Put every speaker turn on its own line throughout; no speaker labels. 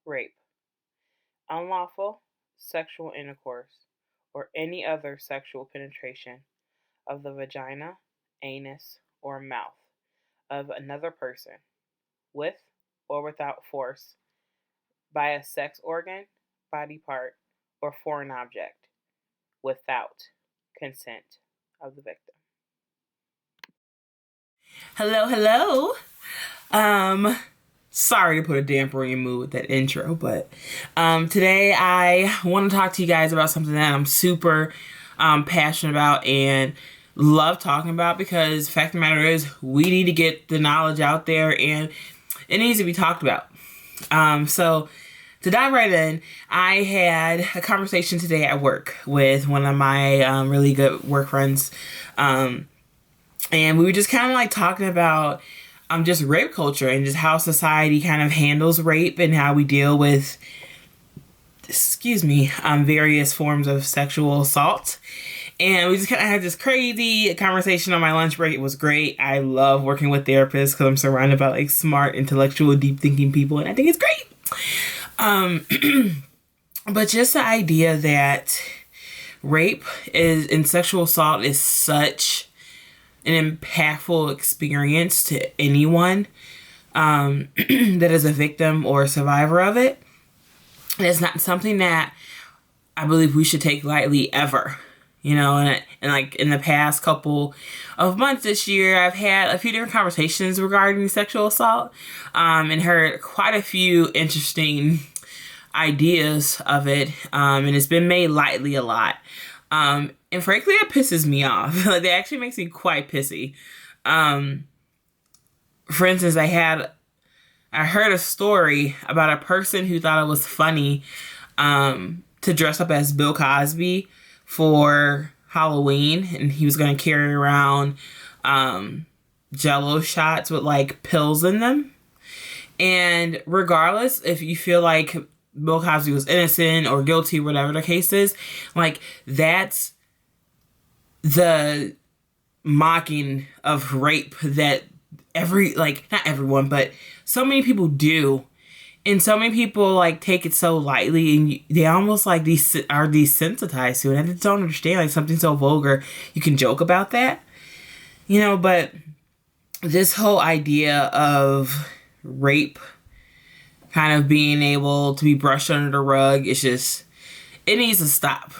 Rape, unlawful sexual intercourse, or any other sexual penetration of the vagina, anus, or mouth of another person with or without force by a sex organ, body part, or foreign object without consent of the victim.
Hello, hello. Um, Sorry to put a damper on your mood with that intro, but today I want to talk to you guys about something that I'm super passionate about and love talking about because the fact of the matter is we need to get the knowledge out there and it needs to be talked about. So to dive right in, I had a conversation today at work with one of my really good work friends. And we were just kind of like talking about just rape culture and just how society kind of handles rape and how we deal with, various forms of sexual assault. And we just kind of had this crazy conversation on my lunch break. It was great. I love working with therapists because I'm surrounded by like smart, intellectual, deep thinking people, and I think it's great. But just the idea that rape is and sexual assault is such an impactful experience to anyone that is a victim or a survivor of it. And it's not something that I believe we should take lightly ever. You know, and like in the past couple of months this year, I've had a few different conversations regarding sexual assault and heard quite a few interesting ideas of it. And it's been made lightly a lot. And frankly, it pisses me off. Like, it actually makes me quite pissy. For instance, I heard a story about a person who thought it was funny to dress up as Bill Cosby for Halloween, and he was going to carry around Jello shots with like pills in them. And regardless if you feel like Bill Cosby was innocent or guilty, whatever the case is, like that's the mocking of rape that not everyone, but so many people do. And so many people like take it so lightly and they almost like are desensitized to it. I just don't understand, like, something so vulgar, you can joke about that, you know, but this whole idea of rape kind of being able to be brushed under the rug, it needs to stop.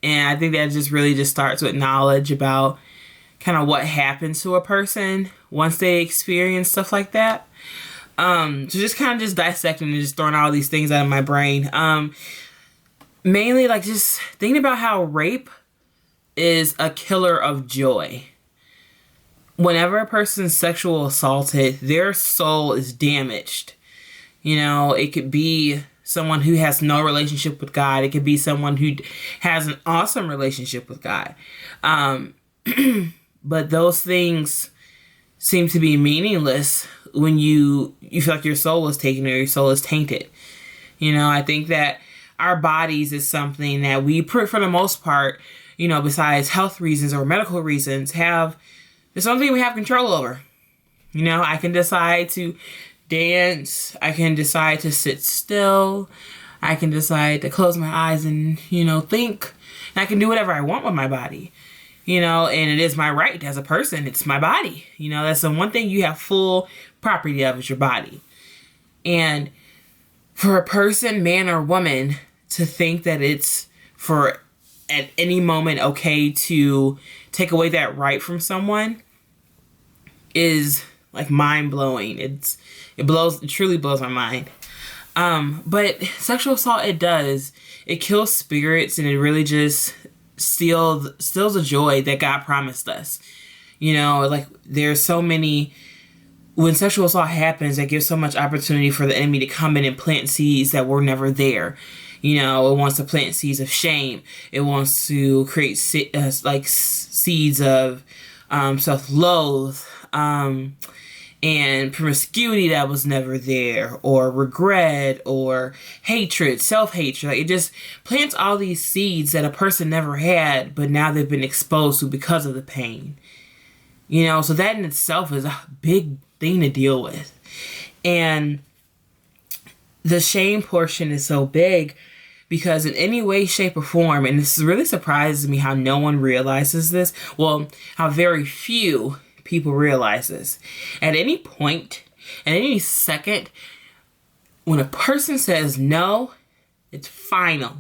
And I think that just really just starts with knowledge about kind of what happens to a person once they experience stuff like that. So just kind of just dissecting and just throwing all these things out of my brain. Mainly like just thinking about how rape is a killer of joy. Whenever a person's sexual assaulted, their soul is damaged. You know, it could be someone who has no relationship with God. It could be someone who has an awesome relationship with God. But those things seem to be meaningless when you feel like your soul is taken or your soul is tainted. You know, I think that our bodies is something that we, for the most part, you know, besides health reasons or medical reasons, it's something we have control over. You know, I can decide to dance. I can decide to sit still. I can decide to close my eyes and, you know, think. And I can do whatever I want with my body. You know, and it is my right as a person. It's my body. You know, that's the one thing you have full property of is your body. And for a person, man or woman, to think that it's for at any moment okay to take away that right from someone is like mind blowing. It truly blows my mind. But sexual assault, it kills spirits, and it really just steals the joy that God promised us. You know, like there's so many, when sexual assault happens, that gives so much opportunity for the enemy to come in and plant seeds that were never there. You know, it wants to plant seeds of shame. It wants to create seeds of self-loathe and promiscuity that was never there, or regret, or hatred, self-hatred. Like, it just plants all these seeds that a person never had, but now they've been exposed to because of the pain. You know, so that in itself is a big thing to deal with. And the shame portion is so big because in any way, shape, or form, and this really surprises me how no one realizes this, well, how very few people realize this. At any point, at any second, when a person says no, it's final.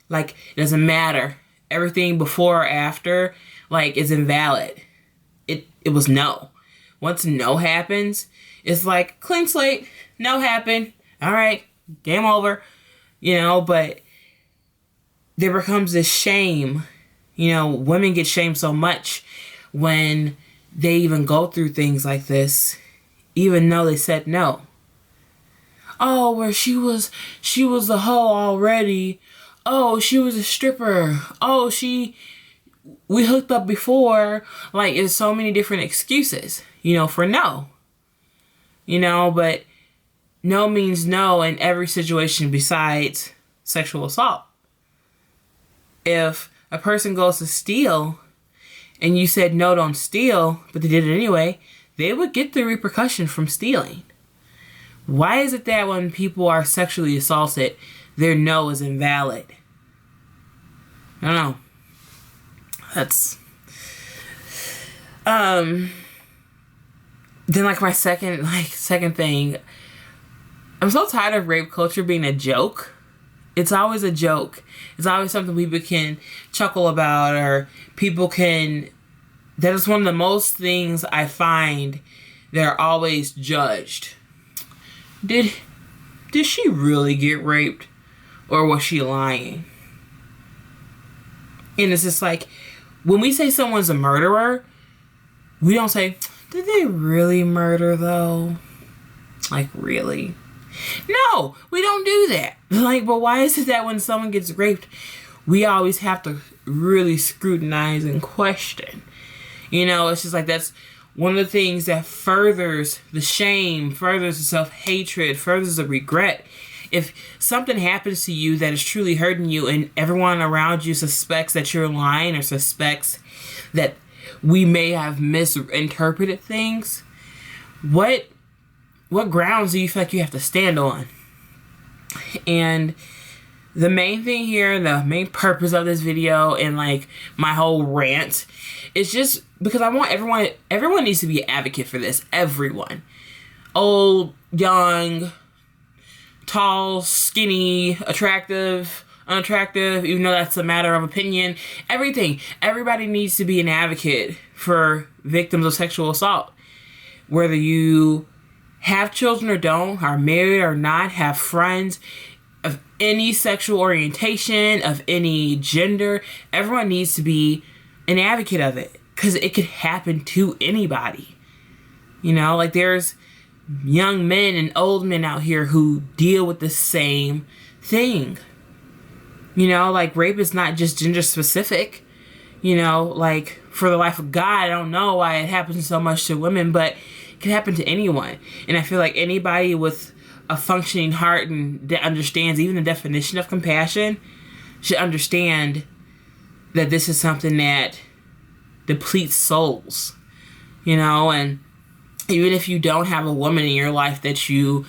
Like, it doesn't matter. Everything before or after, like, is invalid. It was no. Once no happens, it's like, clean slate, no happened. All right, game over. But there becomes this shame. Women get shamed so much when they even go through things like this, even though they said no. Oh, where she was a hoe already. Oh, she was a stripper. Oh, we hooked up before. Like, there's so many different excuses, for no. But no means no in every situation besides sexual assault. If a person goes to steal and you said no, don't steal, but they did it anyway, they would get the repercussion from stealing. Why is it that when people are sexually assaulted, their no is invalid? I don't know. That's then like my second thing, I'm so tired of rape culture being a joke. It's always a joke. It's always something people can chuckle about, or people can. That is one of the most things I find that are always judged. Did she really get raped, or was she lying? And it's just like, when we say someone's a murderer, we don't say, did they really murder though? Like, really? No, we don't do that. Like, but why is it that when someone gets raped, we always have to really scrutinize and question? It's just like, that's one of the things that furthers the shame, furthers the self-hatred, furthers the regret. If something happens to you that is truly hurting you and everyone around you suspects that you're lying, or suspects that we may have misinterpreted things, what grounds do you feel like you have to stand on? And the main thing here, the main purpose of this video and like my whole rant, is just because I want everyone needs to be an advocate for this. Everyone. Old, young, tall, skinny, attractive, unattractive, even though that's a matter of opinion. Everything. Everybody needs to be an advocate for victims of sexual assault. Whether you have children or don't, are married or not, have friends of any sexual orientation, of any gender, everyone needs to be an advocate of it, because it could happen to anybody. Like, there's young men and old men out here who deal with the same thing. Like, rape is not just gender specific. Like, for the life of God, I don't know why it happens so much to women, but it can happen to anyone. And I feel like anybody with a functioning heart and that understands even the definition of compassion should understand that this is something that depletes souls. And even if you don't have a woman in your life that you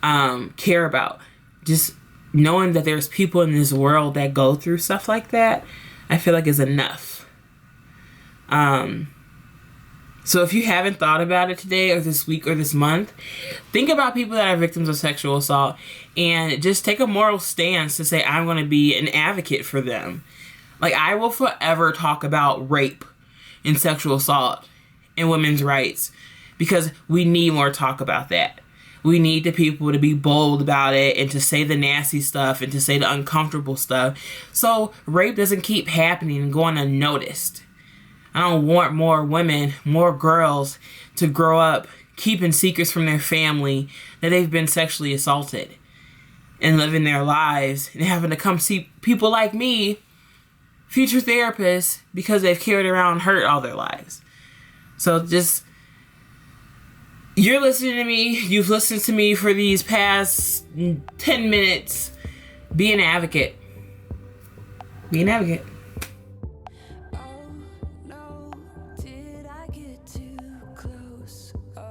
care about, just knowing that there's people in this world that go through stuff like that, I feel like is enough. So if you haven't thought about it today or this week or this month, think about people that are victims of sexual assault and just take a moral stance to say, I'm going to be an advocate for them. Like, I will forever talk about rape and sexual assault and women's rights, because we need more talk about that. We need the people to be bold about it and to say the nasty stuff and to say the uncomfortable stuff, so rape doesn't keep happening and going unnoticed. I don't want more women, more girls to grow up keeping secrets from their family that they've been sexually assaulted and living their lives and having to come see people like me, future therapists, because they've carried around hurt all their lives. So just, you're listening to me, you've listened to me for these past 10 minutes. Be an advocate. Be an advocate.
Oh no, did I get too close? Oh